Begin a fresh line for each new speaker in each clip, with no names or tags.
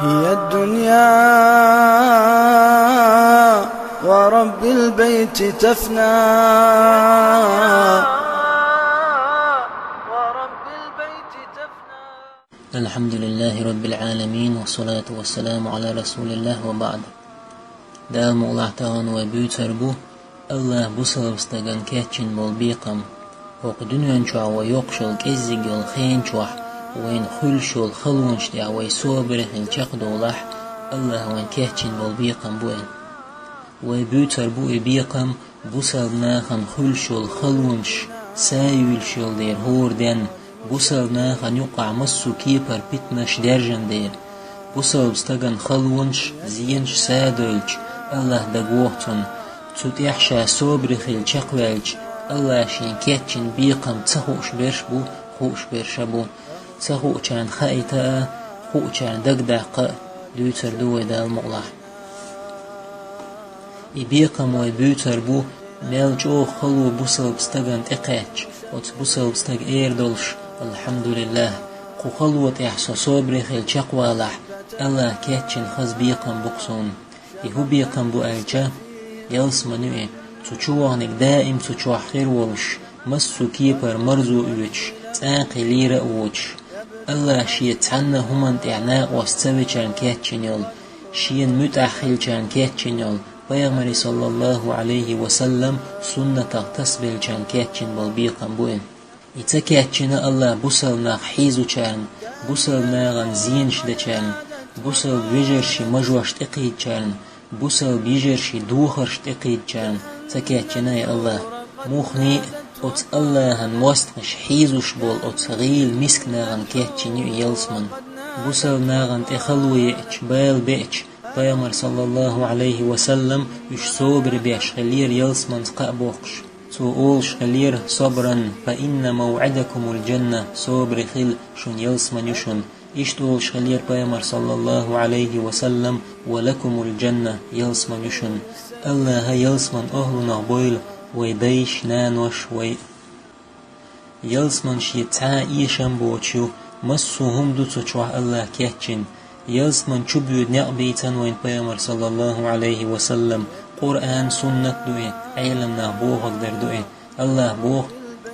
هي الدنيا ورب البيت تفنى،
الحمد لله رب العالمين والصلاة والسلام على رسول الله وبعد. دام الله تعالى وبيوتر بو الله بصر استغن كاتشن بالبيقم وقدنيان شوع ويقشل كزيق الخين شوع وين خلشل خلونش دع ويصوبره الشقدولح الله وين كاتشن بالبيقم بوين وبيوتر بو بيقم بصر ناخن خلشل خلونش سايولشل دير هوردن بوسل ناخن يقع مسو كيبر بيتنش درجن دير بوسل بستغن خلونش زينش سادلج الله دقوهتن تتيحشا صبرخل چقوالج الله شين كاتشن بيقم تخوش برشبو خوش برشبو تخوشان خايتا خوشان دقدق دوتر دوي دال مغلح بيقم ويبوتر بو ميلجو خلو بوسل بستغن تقاتش وتبوسل بستغ ايردولش الحمد لله قخلوة إحسا صبري خيل شقوالح الله كاتشن خز بيقم بقصون يهو بيقم بو ألجا يلس منوئي تشوانك دائم تشوح خير ولش مسو كيبر مرزو اوش تاقي ليرا اوش الله شي تعنى همان تعناء واستوي كان كاتشن يل شين متأخل كان كاتشن يل بيغمري صلى الله عليه وسلم سنة تسبيل كان كاتشن بالبيقم بوين يتكاتشنا الله بوسل ناخ حيزو كان بوسل ناغن زينش دا كان بوسل بيجرشي مجوش تقيد كان بوسل بيجرشي دوخرش تقيد كان تكاتشنا يا الله موخني اوت الله هن موستغش حيزوش بول اوت غيل مسك ناغن كاتشني يلسمن بوسل ناغن تخلوي بال بيتش بيامر صلى الله عليه وسلم يش صبر بيش خلير يلسمن قابوخش تقولش خلير صبرا فإن موعدكم الجنة صبر خل شن يلسمن يشن إشتولش خلير بيامر صلى الله عليه وسلم ولكم الجنة يلسمن يشن الله يلسمن أهلنا بويل ويبيش نانوش وي يلسمن شيتعا إيشان بوچو مسو هم دو تشوح الله كيتشن يلسمن شبيود نقبيتن وين بيامر صلى الله عليه وسلم قرآن سنة دوئي علمنا بوه اقدر دوئي الله بوه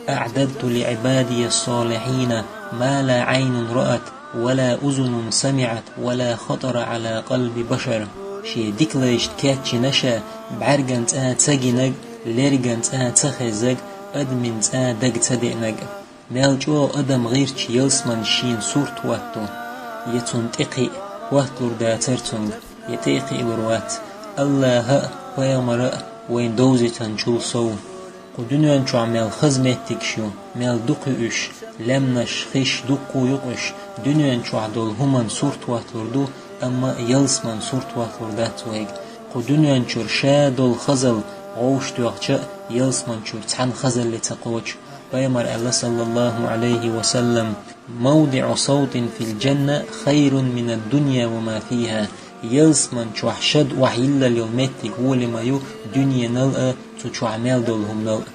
أعددت لعبادي الصالحين ما لا عين رأت ولا أذن سمعت ولا خطر على قلب بشر شي ديكليشت كاتش نشا بعرقنت تساقي ليرقنت تخزق أدمنت دق تدئنق مالجو أدم غيرش يلسمن شين صورت واتو يتنتقي واتلور داترتنق يتيقي بروات الله بيامر وين دوزي تنشول صو قدنيان شو عمل خزمتك شو مال دقيش لمنش خيش دقو يقش دنيان شو عدول همان صورت واتلردو اما يلسمن صورت واتلردات ويق قدنيان شو رشادول خزل غوش دوغشا يلسمن شو تحن خزل لتقوش بيامر الله صلى الله عليه وسلم موضع صوت في الجنة خير من الدنيا وما فيها يلسمن شو حشد وحيلا اليومتك هو لما يو دنيا نلقى تشو عمال دولهم نلقى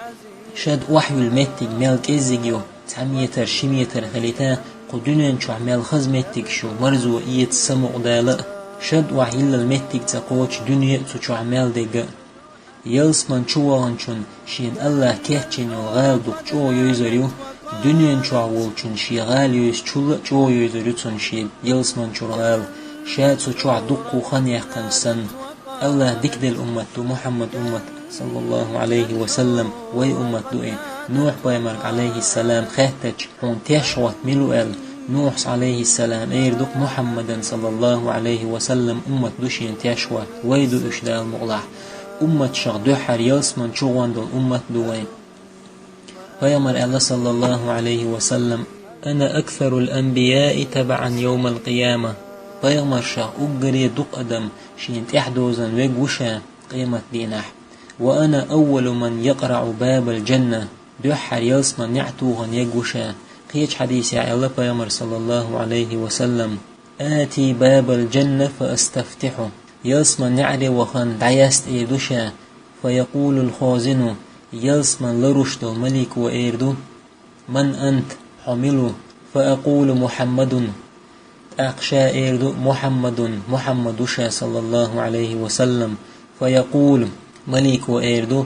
شد وحي المتك مالك ازيجيو تعميتر شميتر خليتا قدنيا شو عمال خزمتك شو مرزو ايت سمع دالا شد وحيلا المتك تقوش دنيا تشو عمال ديقى يلسمن شو وانشون شين الله كهتشن يلغال دوك شو يوزريو دنيا شو عوالشون شي غال يوز شو يوزريو تنشي يلسمن شو غال شاد سوچو عدقو خانيخ قنسن الله ديك الأمة محمد أمة صلى الله عليه وسلم وي أمة دوئي نوح بيمرك عليه السلام خاتج هون تيشوات ملوئل نوح عليه السلام ايردوك محمدا صلى الله عليه وسلم أمة دوشين تيشوات وي دو اشداء المغلح أمة شغ دوحر يلسمن شوان دول أمة دوئي بيمر الله صلى الله عليه وسلم أنا أكثر الأنبياء تبعا يوم القيامة بيغمر شاق أقري دق أدم شين تحدوزا ويقوشا قيمة دينح وأنا أول من يقرع باب الجنة دوحر يلسمن يعتوغن يقوشا قيج حديث يا الله بيغمر صلى الله عليه وسلم آتي باب الجنة فأستفتحه يلسمن يعري وخن دعيست إيدوشا فيقول الخازن يلسمن لرشد الملك وإيردو من أنت حمله فأقول محمد أقشا إيردو محمد صلى الله عليه وسلم فيقول ملك إيردو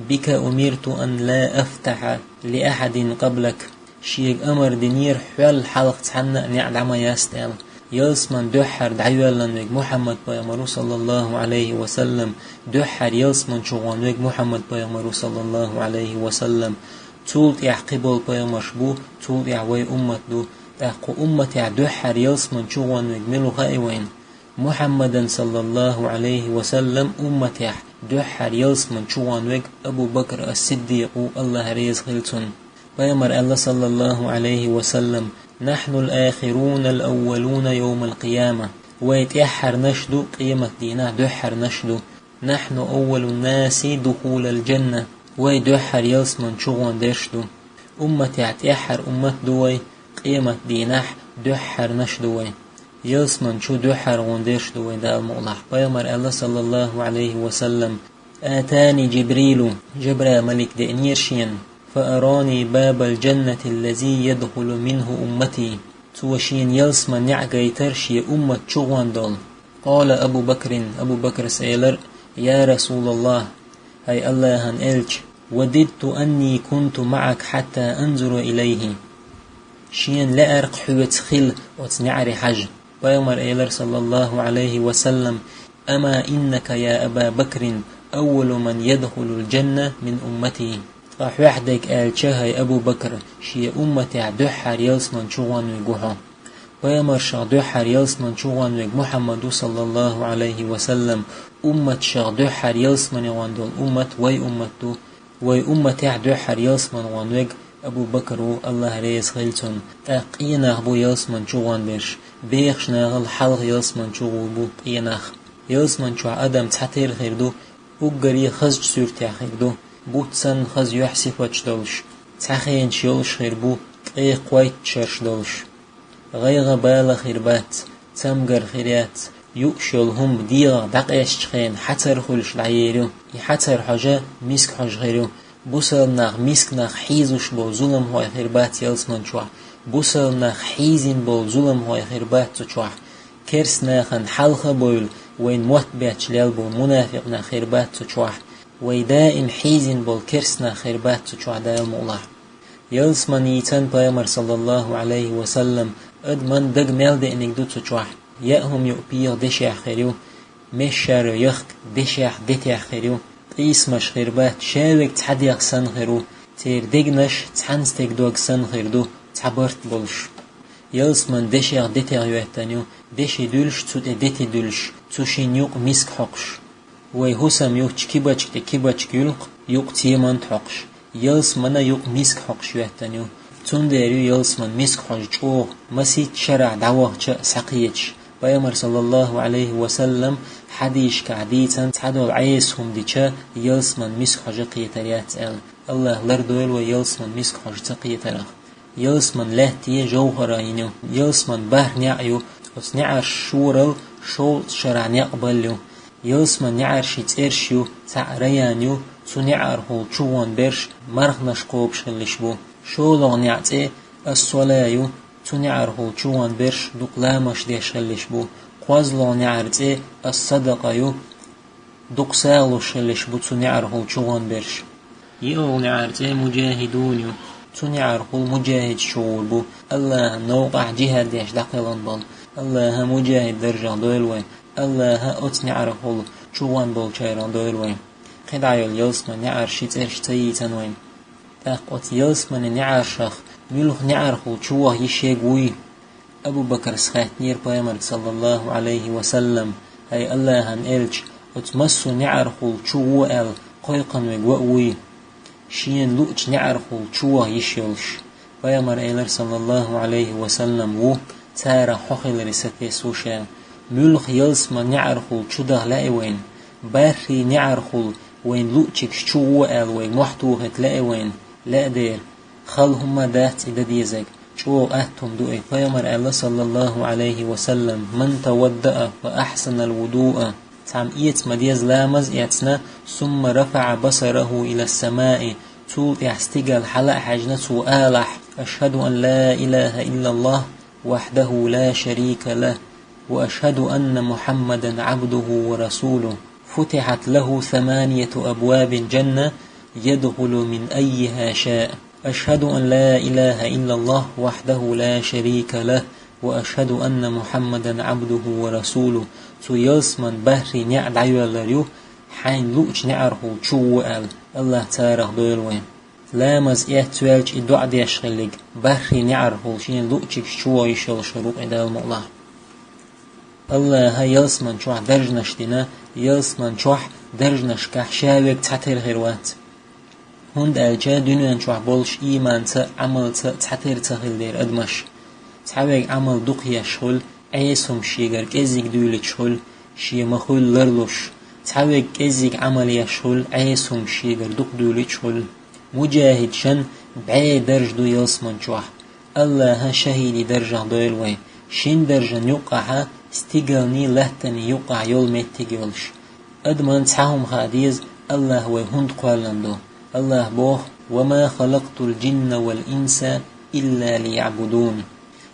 بك أمرت أن لا أفتح لأحد قبلك شيء أمر دنير حل حلق تحنى نعلم يستعل يلسمن دحر دعيوالن محمد بيامرو صلى الله عليه وسلم دحر يلسمن شغوان محمد بيامرو صلى الله عليه وسلم تولت يعقبل بيامرشبو تولت يعوي أمت دو تحقو أمت يعدحر يلسمن شغوان ملو خائوين محمد صلى الله عليه وسلم أمت يعدحر يلسمن شغوان أبو بكر الصديق الله ريز خلتن بيامر الله صلى الله عليه وسلم نحن الآخرون الأولون يوم القيامة ويتيحر نشدو قيمة دينا دحر نشدو نحن أول الناس دخول الجنة ويدحر يلسمن شغوان دشدو أمة يتيحر أمة دوي قيمة ديناح دحر نشدوي يلسمن شو دحر وندشدوي دا المؤلح بيامر الله صلى الله عليه وسلم آتاني جبريل ملك دئنيرشين فأراني باب الجنة الذي يدخل منه أمتي توشين يلسمن نعقي ترشي أمة شغوان دول قال أبو بكر سيلر يا رسول الله هاي الله هنألج وددت أني كنت معك حتى أنظر إليه شين لأرق حوت خل وتنعري حج بيامر إيلر صلى الله عليه وسلم أما إنك يا أبا بكر أول من يدخل الجنة من أمتي راح وحدك هاي أبو بكر شي أمتي عدحر يلسمن شغوان ويقوحو بيامر شغدحر يلسمن شغوان ويق محمد صلى الله عليه وسلم أمت شغدحر يلسمن واندول أمت وي أمتي عدحر يلسمن وانويق أبو بكر الله ريز خلتن تقيناخ بو يلسمن شغوان بيش بيخش ناغل حلق يلسمن شغو بو قيناخ يلسمن شو عدم تحتير خيردو وقري خزج سورتي خيردو بوتسن خز يحسف وجدولش تخين شيولش خير بو قيق ويت شرش دولش غيغ بالا خيربات تمغر خيرات يؤشلهم ديغ دقيش خين حتر خلش العيرو يحتر حاجة مسك حاج خيرو بوسل ناغ مسك ناغ حيزوش بو ظلم هاي خيربات يلسمن شوح بوسل ناغ حيزين بو ظلم هاي خيربات شوح كرس ناخن حلخ بول وين موت بيتشلال بو منافق نا خيربات شوح ويدائم حيزن بالكرسنا خيربات تشعدا المولى يلسمن يتن بيامر صلى الله عليه وسلم ادمن دق ميلد انك دو تشوح يأهم يؤبيغ دشيح خيريو مشار يخك دشيح دتيح خيريو قيسمش خيربات شاوك تحديق سن خيرو تير دقنش تحنس تك دوغ سن خيردو تعبرت بولش يلسمن دشيح دتيح يوهتانيو دشي دولش تود دتي دولش تشين يوق مسك حقش وي هسم يوق كيباچ يلق يوق تيمان تحقش يلسمن يوق مسك حقش يوهتانيو تون ديريو يلسمن مسك حقش او مسيت شرع دعوه سقيتش بيامر صلى الله عليه وسلم حديش كعديتن تحدو عيسهم ديشا يلسمن مسك حقش قيتريات الله لردويل ويلسمن مسك حقش تقيترخ يلسمن لهتي جوهرينو يلسمن بحر نعيو وسنعر شورل شول شرع نقبلو يلسمن نعر شيتيرشيو تعريانيو سنعر هول شوان برش مرخنش قوب شلشبو شولغ نعتي الصلايو تنعر هول شوان برش دقلامش ديشلشبو قوازلغ نعرتي الصدقيو دقسالو شلشبو تنعر هول شوان برش يو نعرتي مجاهدونيو تنعر هول مجاهد شولبو الله نوقع جهاد ديش دقلن بل الله مجاهد درجة دويلوين الله أتنعر هول شوان بول شيران دويلوين قدعيو اليلسمن نعر شيتيرش تيتنوين أقوت يلسمن نعر شخ ملوخ نعر هول شوه يشيقوي أبو بكر سخيت نير بيامر صلى الله عليه وسلم هاي الله هنالج وتمسو نعر هول شوه ال قيقن وقوي شين لوج نعر هول شوه يشيلش بيامر إيلر صلى الله عليه وسلم و تارا حخيل رسكي سوشا ملوخ يلسمن نعر هول شده لايوين باري نعر هول وين لوجك شوه ال وين محتوه تلايوين لا دير خلهم دات إذا ديزك شو أهتم دوئي فيمر الله صلى الله عليه وسلم من تودأ وأحسن الوضوء تعم إيت مديز لامز إيتنا ثم رفع بصره إلى السماء طول يحستقل حلق حجنته آلح أشهد أن لا إله إلا الله وحده لا شريك له وأشهد أن محمدا عبده ورسوله فتحت له 8 أبواب الجنة يدخل من أيها شاء أشهد أن لا إله إلا الله وحده لا شريك له وأشهد أن محمدا عبده ورسوله تو يلسمن بحري نعد عيوالريو حين لوش نعره تشوال الله تارخ دويلوين لا مزئيات توالج إدوع ديشغلق بحري نعره شين لوشك شوى يشل شروق إدال مؤلاء الله يلسمن شوح درجنش دينا يلسمن شوح درجنش كح شاوك تحتر غيروات هند الجا دنيا شوح بولش إيمان تا عمل تا تحتر تغيل دير أدمش تحويق عمل دقيا شغل عيسهم شيغر كزيك دولك شغل شي مخول لرلوش تحويق كزيك عمل يشغل عيسهم شيغر دق دولك شغل مجاهد شن بعي درج دو يلسمن شوح الله شهيدي درجة دويلوين شين درجة يقعها استيقلني لهتني يقع يول ميتيقلش أدمان تحاهم خاديز الله وهند قوالندو الله بوخ وما خلقت الجن والإنس إلا ليعبدون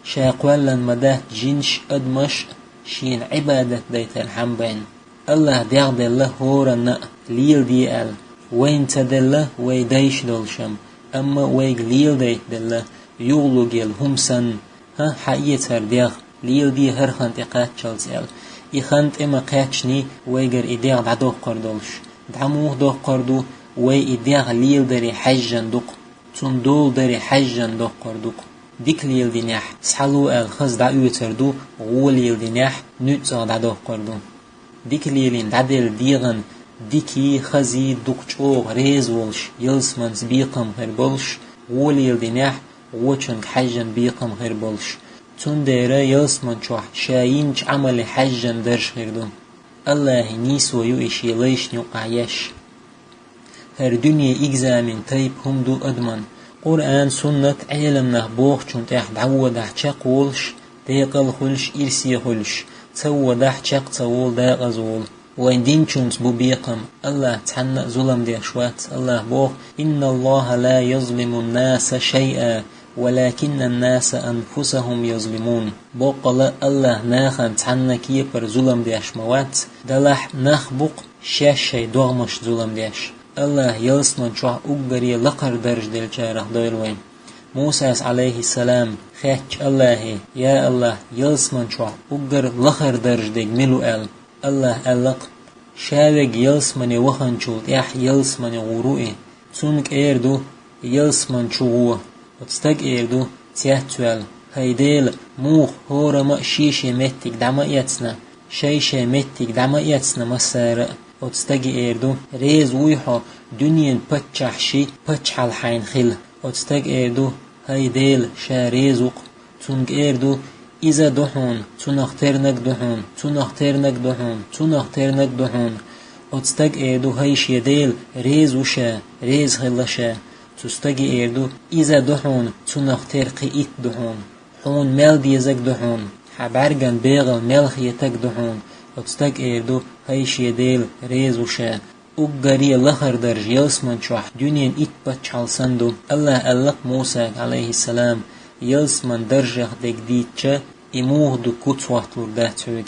شاقوالن مده جنش أدمش شين عبادة ديت الحنبين الله ديغد الله هورن ليل ديال وين تدله ويديش دولشم أما ويق ليل ديت دله يغلو جيل همسن ها حقيتر ديغ ليل دي هر خانت إقات شلسيال إخانت إما قاتشني ويقر إديغ دعدوه قردولش دعموه دوه قردو وي إديغ ليل داري حجن دوق تون دول داري حجن دوه قردوق ديك ليل دي ناح سحلو الخز دعوه تردو غول ليل دي ناح نوتزا دعدوه قردو ديك ليلين دعدل ديغن ديكي خزي دوق چوغ ريز ولش يلسمنز بيقم غير بولش غول ليل دي ناح غوچنك حجن بيقم غير بولش تون ديرا يلسمن شوح شاينش عمل حجن درش غيردو الله نيسو يوئش يليش نوقع يش هر دنيا إجزامين تيب هم دو أدمن قرآن سنة علمنا بوخ چون تيح دعوة دح چاق ولش ديقل خلش إرسي خلش تو دح چاق تول داق زول وين دين چونس بو بيقم الله تحنق ظلم دي أشوات الله بوخ إن الله لا يظلم الناس شيئا ولكن الناس أنفسهم يظلمون بوقلا الله ناخن تحنك يبر ظلم دي أشموات دلح نخبق شاشي دوغمش ظلم ديش الله يلسمن شوح أقبري لقر درج دل جارح دويلوين موسى عليه السلام خيش الله يا الله يلسمن شوح أقبر لقر درج دل ملو الله ألق شاوق يلسمن وخن شوت يح يلسمن غروئي تونك ايردو يلسمن شوغوه وتستق ايردو تيهتوال هيديل موخ هورما شيشي متك دعما يتسنا شيشي متك دعما يتسنا مسارق وتستقي ايردو ريز ويحو دنيا بتشحشي بتشحل حين خل وتستق ايردو هيديل شا ريزوق تونك ايردو إذا دحون تنخترنك دحون تنخترنك دحون تنخترنك دحون وتستق ايردو هيش يديل ريز وشا ريز خلشا تستقي ايردو إذا دحون تنختر قيت دحون حون مال ديزك دحون حبرغن بيغل ملخ يتك دحون وتستق ايردو هيش يديل ريز وشا أقري لخر درج يلسمن شوح دنيا إتبتش عالسندو الله ألق موسى عليه السلام يلسمن درجة ديك ديتشا إموه دو كتوح ترداتوك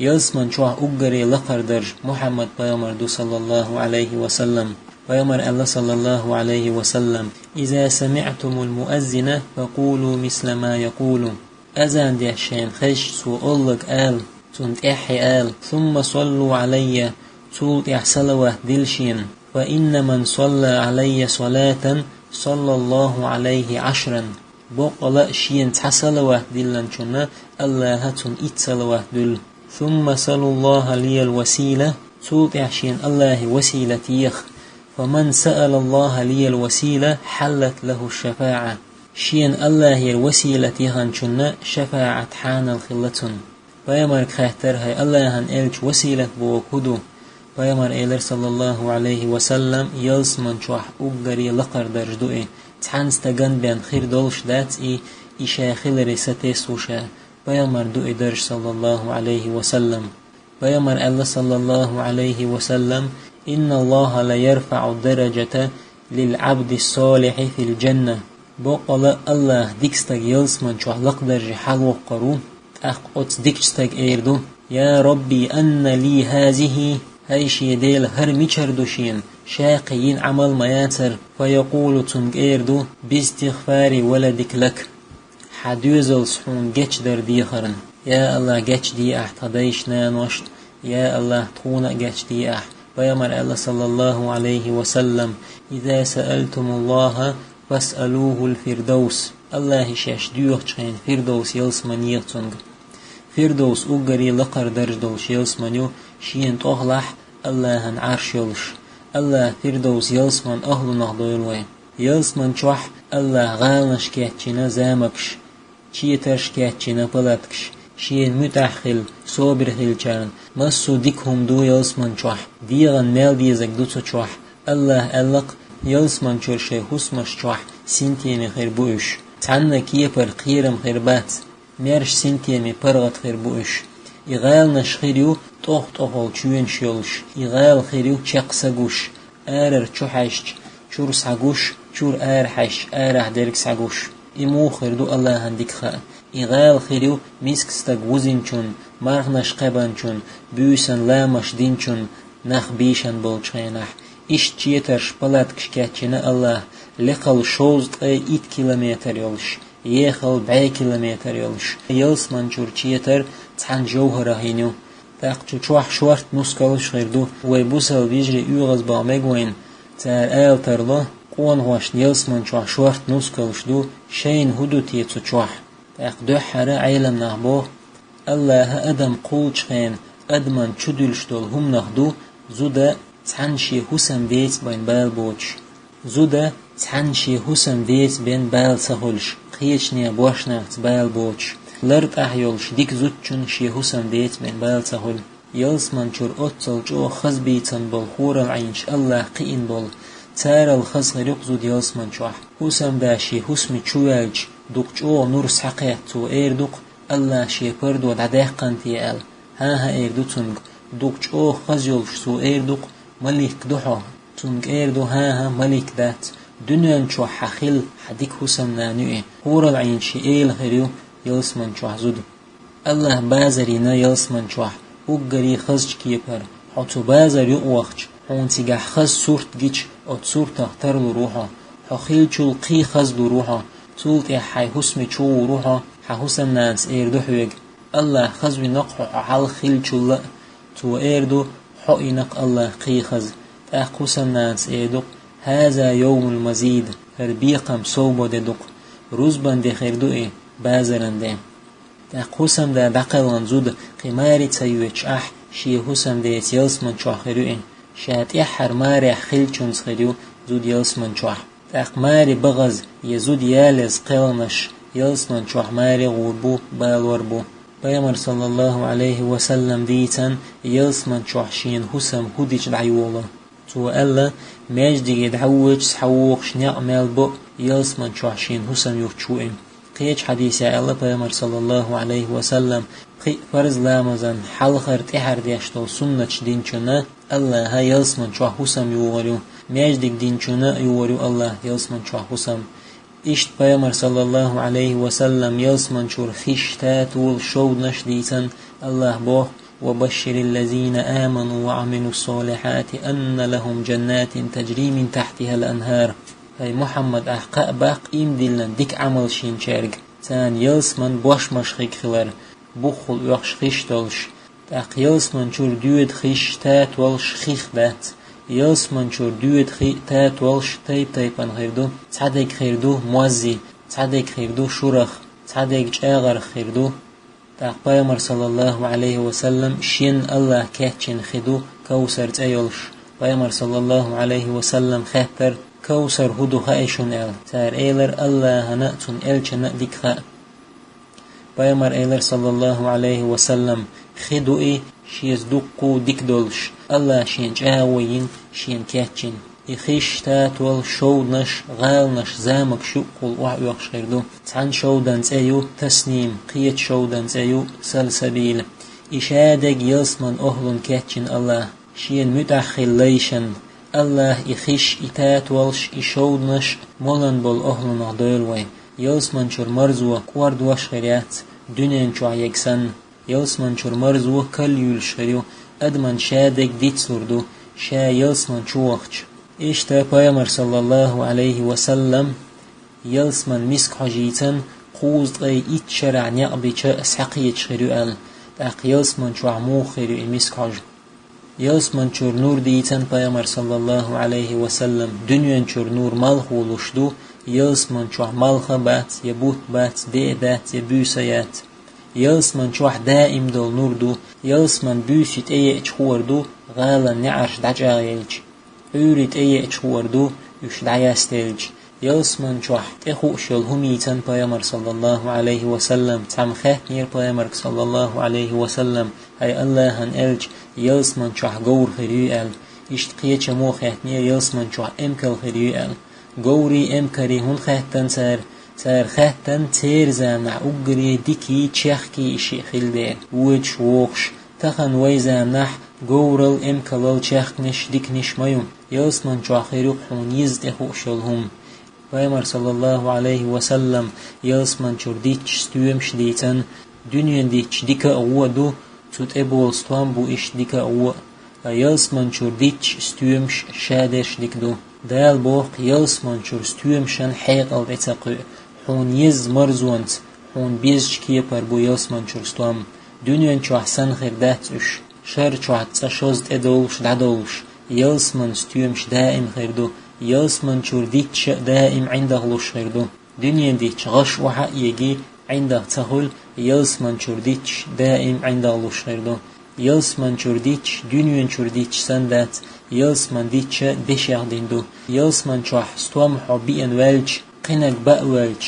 يلسمن شوح أقري لخر درج محمد بيامر دو صلى الله عليه وسلم بيامر الله صلى الله عليه وسلم إذا سمعتم المؤذن فقولوا مثل ما يقول أذان دي شين خش سؤالك آل تنت إحي آل ثم صلوا علي تولت إحسلوه دلشين وإن من صلى علي صلاة صلى الله عليه 10 بقلا شين تحسلوه دلن شنا الله تن إتسلوه دل ثم صلوا الله لي الوسيلة تولت إحشين الله وسيلة يخ فمن سأل الله لي الوسيلة حلت له الشفاعة شين الله الوسيلة يهن شنا شفاعة حان الخلتن بيامر خاطر هاي الله هن إلج وسيلة بوكودو بيامر إلر صلى الله عليه وسلم يلسمن شوح أقري لقر درجدوئي تحنستغن بين خير دولش داتي إشاخل رساتي سوشا بيامر دوئي درج صلى الله عليه وسلم بيامر الله صلى الله عليه وسلم إن الله لا يرفع الدرجة للعبد الصالح في الجنة بقول الله ديكستك يلسمن شو لقدر حلو قرو أخ أتس ديكستك إيردو يا ربي أن لي هذه هايش يديل هر ميشردوشين شاقيين عمل ما ياتر فيقول تنج إيردو باستغفار ولدك لك حدوزل صحون جتش در ديخرن يا الله جتش دي احتديش نانوشت يا الله تخونا جتش دي فيامر الله صلى الله عليه وسلم إذا سألتم الله فاسألوه الفردوس الله شاش ديوخشين فردوس يلسمن يغتنج فردوس أقري لقر درج دولش يلسمنيو شين تغلح الله هن عرش يلش الله فردوس يلسمن أهل نهضويلوين يلسمن شوح الله غالنش كاتشنا زامكش چیترش كاتشنا بلاتكش شين متأخل صابر خلچان مسو ديكهم دو يلسمن شوح ديغن مال ديزك دوتو شوح الله ألق يلسمن شرشي حسمش شوح سنتين خير بوش تعنا كيبر قيرم خير بات ميرش سنتين برغت خير بوش إغال نشخيريو توخت أخول چوين شيولش إغال خيريو چقساقوش آرر چوحشش چور ساقوش چور آرحش آرح درك ساقوش إمو خيردو الله هندك خاء إغال خيريو ميسكستاق وزنچون مرغنش قبانچون بيوسن لامش دينچون نخ بيشن بولچينح إش چيترش بلاتكش كاتشنا الله لقل شوزت 8 كيلومتر يولش يخل 2 كيلومتر يولش يلس منشور چيتر تحن جوهره هينيو تاقچو چوح شورت نسكالش خيردو ويبوسل بيجري يوغز باميگوين تار آل ترلا قوان هوش يلس منشور شورت نسكالش دو شين هدو تيتسو چوح تاق دو حرا عيلم نحبو الله أدم قولش خين أدمن چدلش دول هم نخدو زودا تحنشي حسن بيت بين بال بوش زودا تحنشي حسن بيت بين بال سهولش قيشنيا بوشناخت بال بوش لرد أحيولش ديك زوتشن شي حسن بيت بين بال سهول يلس منشور أتصل جو خز بيتن بول خور العينش الله قين بول تار الخز غريق زود يلس منشوح حسن باشي حسمي چوالج دوك جو نور سحقيت تو ايردوك الله شي پرد و ددهقن تيال ها ايردو تنگ دوك جو خز يولش تو ايردوك ملك دوحو تنگ ايردو ها ملك دات دنيان شو حخيل حديك حسن نانوئي خور العينش ايل غريو يلس منشوح زود الله بازرينا يلس منشوح وقري خزج كيبر حتو بازر يقوخج حونتيگه خز سورت گيش او سورت اختر لروحا حخيل چول قي خز لروحا تولت حي حسمي چو روحا حسن نانس ايردو حويق الله خزوي نقح حال خيل چول تو ايردو حقي نق الله قي خز حسن نانس ايردو هذا يوم المزيد هربيقم صوبو ددوق روزبان دي خيردو اي بازرن دي حسن دا دقلان زود قماري تسيوش شي حسن دي يلس من چوخيرو اي شات احر ماري خيل چونس خيرو زود يلس من چوخ تقماري بغز يزود يالز قلنش يلس من چوخ ماري غوربو بالوربو بيامر صلى الله عليه وسلم ديتن يلس من چوخ شين حسن هوديش دعيولا تو ألا ماجدي يدعوج سحوقش نعمل بو يلس من چوخ شين حسن يوخشوئن قيج حديث الله بيامر صلى الله عليه وسلم قي فرز لامزن حلقر تحر ديشتل سنة دينچنا الله ها يلس من چوخ حسن يوغريو ماجدك دينچنا يوغريو الله يلس من چوخ حسن اشت بيامر صلى الله عليه وسلم يلس من شور خشتات والشود نشديتن الله بوه وبشر الذين آمنوا وعملوا الصالحات أن لهم جنات تجري من تحتها الأنهار هاي محمد أحقاء باق إيم دلن ديك عمل شين شارق تان يلس من بوش مشخيك خلار بخل يخش خشتالش تاق يلس من شور ديود خشتات والش خيخ دات يلس من شور ديود خشتات والش تايبان خيردو تعديك خيردو موزي تعديك خيردو شورخ تعديك جاغر خيردو تاق بيامر صلى الله عليه وسلم شين الله كاتشين خدو كوسر تايولش بيامر صلى الله عليه وسلم خاتر كوسر هدو خايشون ال تار ايلر الله هنأتون الچن ديك خا بيامر ايلر صلى الله عليه وسلم خدو اي شيز دقو ديك دولش الله شين جاوين شين كاتشين يخشتات والشودنش غالنش زامك شقل وحيوخ شيردو تحن شودن تايو تسنيم قيت شودن تايو سلسبيل إشادك يلسمن أهلن كاتشن الله شين متأخل ليشن الله إخش إتات والش إشودنش مولن بول أهلنا دولوي يوسمن شر مرزو كوارد وش خيرات دنيا شو يكسن يوسمن شر مرزو كل يلشريو أدمن شادك ديت سردو شا يوسمن شوخش إشتا بيامر صلى الله عليه وسلم يلسمن مسك حجيتن قوز أي إتشرع نقبي شا أسحقية شريو أل تاق يلسمن شو عمو خيرو مسك حج يلسمن شور نور ديتن بيامر صلى الله عليه وسلم دنيا شور نور مالخ ولشدو يلسمن شو مالخ بات يبوت بات دي دات يبوسيات يلسمن شو دائم دول نور دو يلسمن بوسيت أي اتشخور دو غالا نعرش دعجا يلج أوريت أي اتشخور دو يش دعياستيلج يلسمن شو تخو شلهميتن بيامر صلى الله عليه وسلم تمخه نير بيامر صلى الله عليه وسلم هاي الله هنالج يلسمن شو غور خريال اشتقيت شمو خاتنير يلسمن شو امكل خريال غوري امكري هون خاتن سار خاتن تير زامع اقري ديكي تشيخكي اشي خلدير وج ووخش تخن ويزامنح غورل امكلل تشيخنش ديكنش ميوم يلسمن شو خيرو حون يزدخو شلهم بيامر صلى الله عليه وسلم يلسمن شو ديتش ستويمش ديتن دنيا ديتش ديكا اودو تut ebol stwam bu ish dika uwa yelsman chur dich stüemsh shadesh dikdo dal boq yelsman chur stüemshan hayq al etaqu hun yiz marzuant hun bizchkiye par bu yelsman chur stwam dunyan chu ahsan khirdat ush shar chu atsa shozt edolsh dadolsh yelsman stüemsh daim khirdo yelsman chur dich daim inda hlush khirdo dunyan dich ghash wa yegi عند تهول يلسمن شرديتش دائم عند الله شردو يلسمن شرديتش دنيا شرديتش سندات يلسمن ديتش دشيخ ديندو يلسمن شوح ستوام حبيان والج قنق بأ والج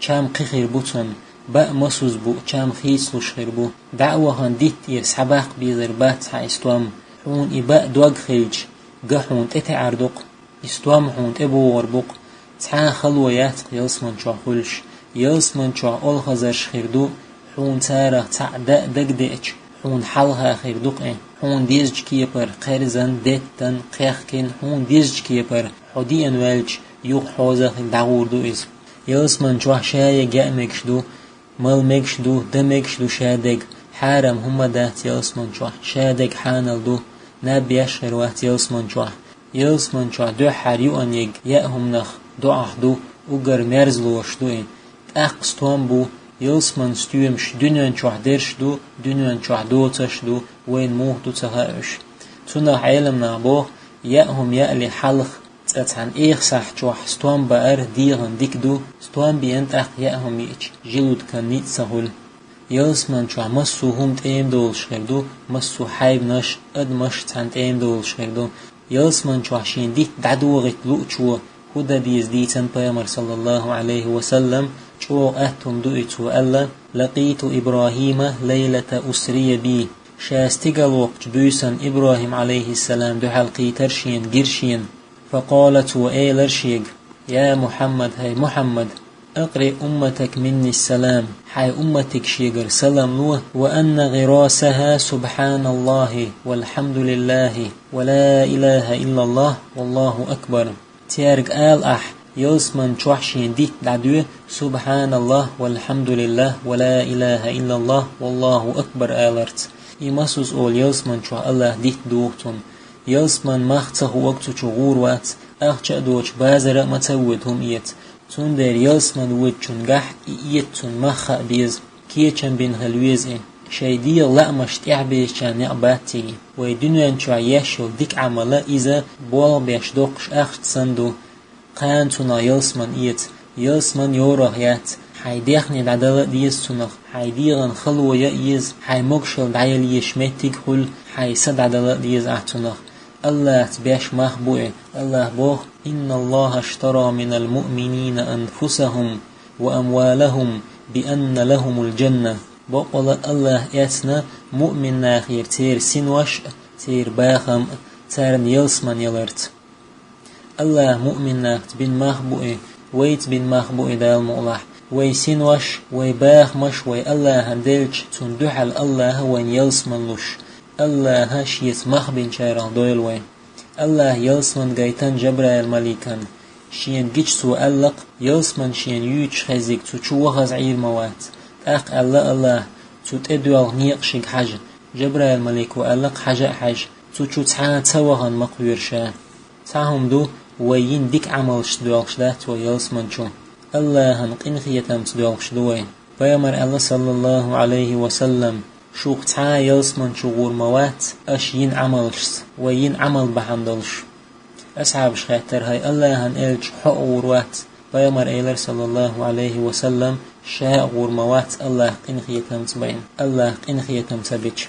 شام قخير بوتن بأ مسوز بو شام خيسلوش خير بو دعوة هن ديت يرسحباق بيزر بات حا استوام حون إباء دوغ خيلج قحون تتعردق استوام حون تبو وربق تحا خلويات يلسمن شوح خلش يلسمن شو أول خزرش خيردو حون تارا تعدأ دقدئج حون حلها خيردوق حون ديزج كيبر قرزن دتن قيخكن حون ديزج كيبر حديان والج يوق حوزة دعور دو إز يلسمن شو شاية جاء مكشدو مال مكشدو دمكشدو شادق حارم هم دات يلسمن شو شادق حانل دو نابيش خيروات يلسمن شو دو حريو أن يج يأهم نخ دو عهدو وقر مرزلوش دو أقستوان بو يلسمن ستويمش دنيان شو حدرش دو دنيان شو حدوتش دو وين موه دو تهاش تونا عالمنا بو يأهم يألي حلخ تتعن إيخ صح شو حستوان بأر ديغن ديك دو ستوان بيانت أخ يأهم يأج جلود كان نيت سهول يلسمن شو مسو هم تأيم دولش خيردو مسو حيب نش أد مش تان تأيم دولش خيردو يلسمن شو حشين ديت دعدوغت لؤچو هدا ديز ديتن بيامر صلى الله عليه وسلم شو أهتم دوئتو ألا لقيت إبراهيم ليلة أسري بي شاستقل وقت بيسن إبراهيم عليه السلام دو حلقي ترشين جرشين فقالت وإيلرشيق يا محمد هاي محمد أقرئ أمتك مني السلام حي أمتك شيقر سلام له وأن غراسها سبحان الله والحمد لله ولا إله إلا الله والله أكبر تيارك آل أح يلسمن شوحشين ديت دعدوه سبحان الله والحمد لله ولا إله إلا الله والله أكبر آلرت إماسوس أول يلسمن شوح الله ديت دوغتون يلسمن مخته وقتو شغور وات أخشأ دوش بازر متودهم إيت تون دير يلسمن ودشون قحت إيتون مخا بيز كيچن بين هلويز شايدي لا مش تعبيش كان نعباتي ويدنيا شو يشو ديك عملا إذا بول بيش دوقش أخت سندو قانتونا يلسمن إيت يلسمن يوره يات حيديخني دعدالة ديز تنخ حيديغن خلوة يأيز حيموكشل دعيل يشمتك خل حيسد دعدالة ديز أحتنخ الله تباش مخبوئ الله بوخ إن الله اشترى من المؤمنين أنفسهم وأموالهم بأن لهم الجنة بقول الله ياتنا مؤمن ناخير تير سنوش تير باخم تير يلسمن يلرت الله مؤمن ناخت بن مخبوئ ويت بن مخبوئ دال مؤلح وي سنوش وي باخ مش وي الله هندلج تندحل الله وين يلسمن لش الله هشيت مخبن شيران دويل وين الله يلسمن غيتن جبرائيل مليكن شين جيش سو ألق يلسمن شين يوش خزيك تو وغز عير موات الله تو تدوال نيقشك حاجة جبرائيل مليك وألق حاجة تو تعان توغن مقويرشا تعهم دو وين ديك عملش دوالش دات ويلسمن شو الله هنقين خيتم تدوالش دوين بيامر الله صلى الله عليه وسلم شوق تعا يلسمن شغور موات اش ين عملش وين عمل بحمدلش أصحاب خاطر هاي الله هنقلش حق وروات بيامر إيلر صلى الله عليه وسلم شاء غور موات الله قين خيتم تبين الله قين خيتم تبيتش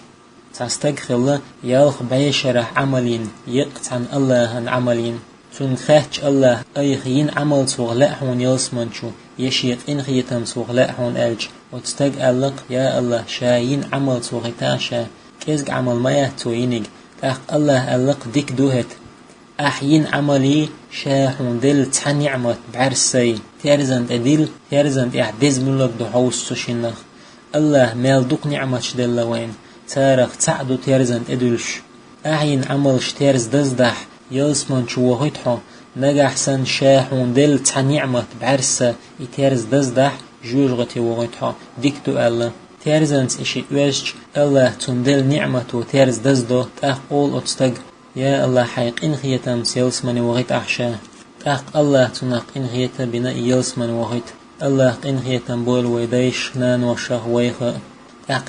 تستغفر الله يالخ بيشرح عملين يقطع عن الله هن عملين تنخاتش الله أيخين عمل سوغلاحون يلسمن شو يشيق إن خيتم سوغلاحون ألج وتستق ألق يا الله شاين عمل سوغتاشا كيزق عمل ما يهتوينيق الله ألق ديك دوهت أحين عملي شاحون دل تنعمت بعرسي تيرزند أدل تيرزند إحدز ملك دحوس سوشينخ الله مال دوك نعمتش دل وين تارخ تعدو تيرزند أدلش أحين عملش تيرز دزدح يلسمن شو وهيتحو نجح سن شاحون دل تنعمت بعرسة يتيرز دزدح جوجغتي وهيتحو ديكتو الله تيرزند إشي ويشج الله تندل نعمتو تيرز دزدو تأقول أتستق يا الله حيق إن خيتم سيلسمن وغيت أحشا الله تنق إن خيت بنا يلسمن وغيت الله إن خيتم بول ويديش نان وشه ويخ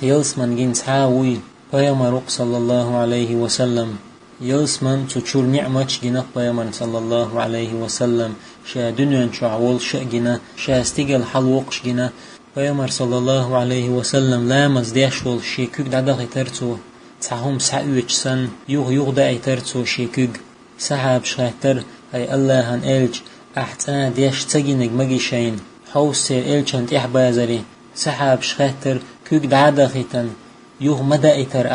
يلسمن جنس هاوي بيامرق صلى الله عليه وسلم يلسمن تشور نعمتش جنق بيامر صلى الله عليه وسلم شا دنيا شعول شأجنا شا استقل حلوقش جنا بيامر صلى الله عليه وسلم لا مزديشول شيكوك دعدا غيترتو تعهم سعوش سن يوغ دا ايترتو شيكوك سحاب شخاتر هاي الله هن إلج أحتنا ديش تجينك مجيشين حوسي إلجنت إحبازري سحاب شخاتر كوك دعدا غيتن يوغ مدى ايتر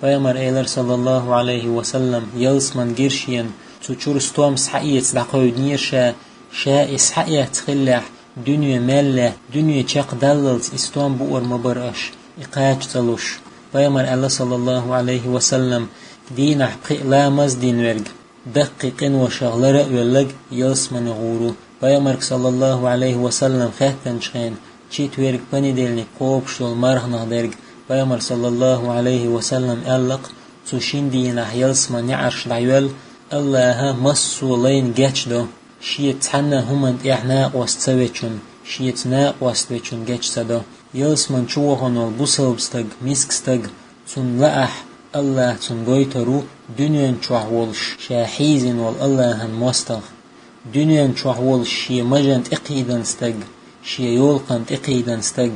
بيامر إيلر صلى الله عليه وسلم يلسمن جيرشين تشور ستوم سحقيت دقايد نيرشا شا إسحقيت خلح دنيا مالة دنيا شاق دللت استوم بؤر مبرأش إقاج تلوش بيامر الله صلى الله عليه وسلم دين حقي لا مزدين ورق دقيقين وشغل رأيولق يلسمن غورو بيامر صلى الله عليه وسلم خاتن شخين چيت ورق بني دلني قوبشتول مرهنه درق بيامر صلى الله عليه وسلم ألق تشين دينا يلسمن يعرش دعيول الله مسولين جاتشدو شيت حنا همند إحنا واستويتشن شيت ناق واستويتشن جاتشدو يلسمن شوهن والبوسل بستق ميسكستق تن لأح الله تن قويترو دنيا شوهولش شاحيزن والله هن مستغ دنيا شوهولش شي مجند إقيدن استق شي يولقن إقيدن استق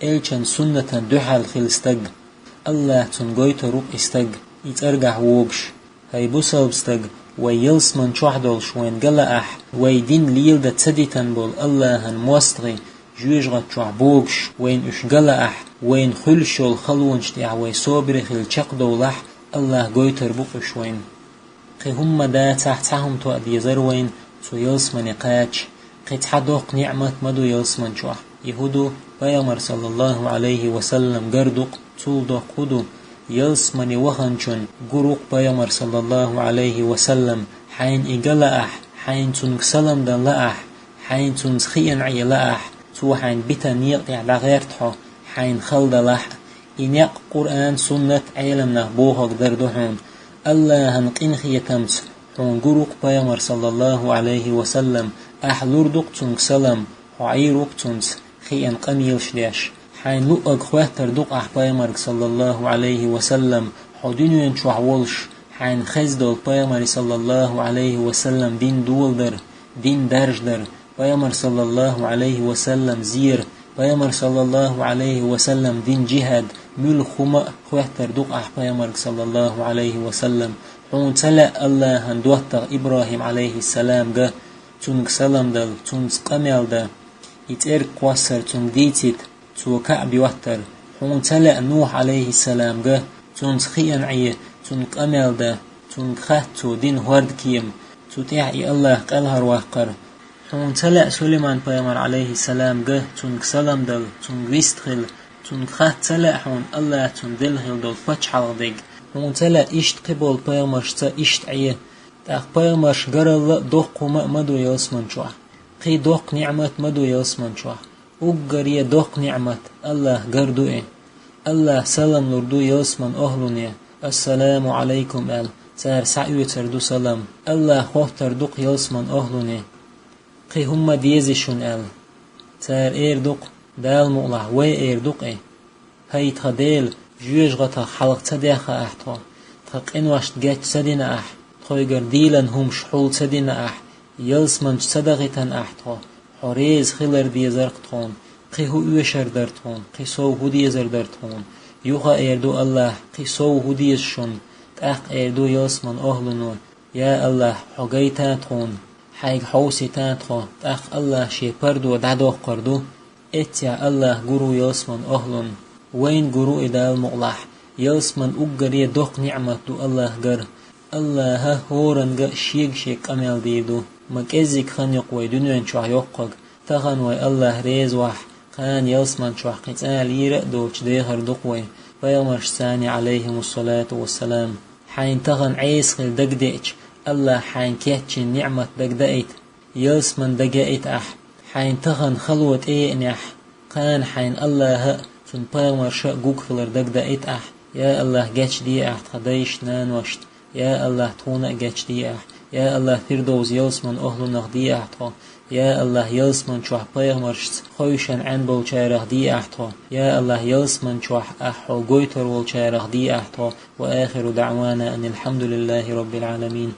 إلشان سنة دحال خلستق الله تنقويترو استق يترقع ووبش هاي بوسل بستق ويلسمن شوحدولش وين قلأح ويدين ليل دا تسديتن بول الله هن موستغي جوجغت شوحبوغش وين اش قلأح وين خلشول خلونش ديع وي صوبري خل چقدولح الله قويتر بوقش وين قي هم دا تحتهم تو أديزر وين تو يلسمن قاچ قي تحدوق نعمت مدو يلسمن شوح يهودو بيامر صلى الله عليه وسلم قردق تولدق خدو يلسمني وخنشن قروق بيامر صلى الله عليه وسلم حين إقلأح حين تنكسلم دن لأح حين تنسخين عي لأح تو حين بيتن يقع لغيرتحو حين خلد لح إنيق قرآن سنة علمنا بوهق دردحون الله هنقين خيتمت حون قروق بيامر صلى الله عليه وسلم أحلردق تنكسلم وعيروق تنس خيان قميل شداش حين لؤق خواتر دق بيامر صلى الله عليه وسلم حدينين شوحولش حين خزدل بيامر صلى الله عليه وسلم دين دولدر دين درجدر بيامر صلى الله عليه وسلم زير بيامر صلى الله عليه وسلم دين جهاد مل خما خواتر دق بيامر صلى الله عليه وسلم حون تلا الله هندوتر إبراهيم عليه السلام جا تونك سلام دل تونس قميل دا يتأر قواسر تون ديتيت تو كعب وتر حون تلا نوح عليه السلام جا تون خيان عيه تون قمل ده تون خاتو دين هورد كيم تو تعي الله قالها وقر حون تلا سليمان بيامر عليه السلام جا تون سلام دل تون ويستخل تون خات تلا حون الله تون دلهل دل فتح عرضيق حون تلا إشت قبول بيامر شتا إشت عيه أخبرمش قرل دق مدو يوسمن شوح قي دق نعمة مدو يوسمن شوح أقري دق نعمة الله قردو الله سلام لردو يوسمن أهلني السلام عليكم سار سعيو تردو سلام الله خوف تردق يوسمن أهلني قي هم ديزشون سار دق دال مغلح وي دق هاي تخديل جوج غتا حلق تديخ أحتو تقين واشت جات سدين خويگر ديلن هم شحول سدين يلسمن صدقتن أحتو حريز خلر دي زرقتون قي هو يشر درتون قي سو هدي زر درتون يوخا دو الله قي سو هدي شون تأخ دو يلسمن أهلنو يا الله حقيتاتون حيق حوسيتاتو تأخ الله شي پردو دادو قردو اتيا الله قرو يلسمن أهلن وين قرو إدال مغلح يلسمن أقري دوق نعمة دو الله قر الله هورن شيك أمل ديدو مكزيك خان يقوي دنيا شوح يقق تغن وي الله ريز وح خان يلسمن شوح قتال يرقدو جديهر دقوي ويومش ثاني عليهم الصلاة والسلام حين تغن عيس خل دقدئج الله حين كيتش نعمة دقدئت يلسمن دقائت حين تغن خلوة نح قان حين الله فن باغمر شاء قوك خلر دقدئت يا الله جاتش دي خديش نانوشت يا الله تونا جاتش دي يا الله فردوز يلسمن أهل نغدي يا الله يلسمن شوح باغمرشت خوشن عن بولشارخ دي يا الله يلسمن شوح قويتر والشارخ دي وآخر دعوانا أن الحمد لله رب العالمين.